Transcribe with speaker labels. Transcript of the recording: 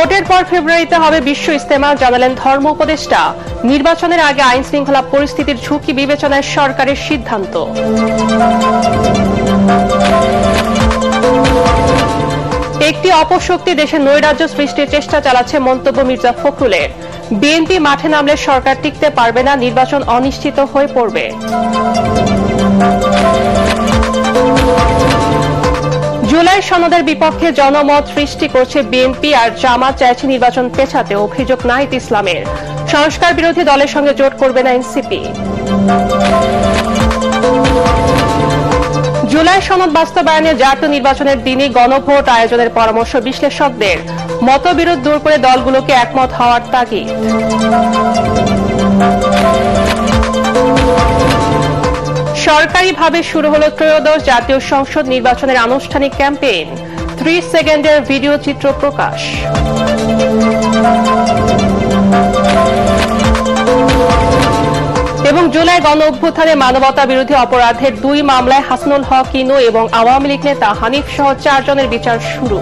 Speaker 1: ভোটের পর ফেব্রুয়ারিতে হবে বিশ্ব ইজতেমা, জানালেন ধর্ম উপদেষ্টা। নির্বাচনের আগে আইন শৃঙ্খলা পরিস্থিতির ঝুঁকি বিবেচনায় সরকারের সিদ্ধান্ত। একটি অপশক্তি দেশে নৈরাজ্য সৃষ্টির চেষ্টা চালাচ্ছে মন্তব্য মির্জা ফখরুলের। বিএনপি মাঠে নামলে সরকার টিকতে পারবে না, নির্বাচন অনিশ্চিত হয়ে পড়বে। জুলাই সনদের বিপক্ষে জনমত সৃষ্টি করছে বিএনপি, আর জামাত চাইছে নির্বাচন পেছাতে। অভিযোগ নাহিদ ইসলামের। সংস্কার বিরোধী দলের সঙ্গে জোট করবে না এনসিপি। জুলাই সনদ বাস্তবায়নে জাতীয় নির্বাচনের দিনই গণভোট আয়োজনের পরামর্শ বিশ্লেষকদের। মতবিরোধ দূর করে দলগুলোকে একমত হওয়ার তাগিদ। সরকারিভাবে শুরু হলো ত্রয়োদশ জাতীয় সংসদ নির্বাচনের আনুষ্ঠানিক ক্যাম্পেইন। 30 সেকেন্ডের ভিডিও চিত্র প্রকাশ। এবং জুলাই গণ অভ্যুত্থানে মানবতা বিরোধী অপরাধের 2 মামলায় হাসানুল হক ইনু এবং আওয়ামী লীগ নেতা হানিফ সহ 4 জনের বিচার শুরু।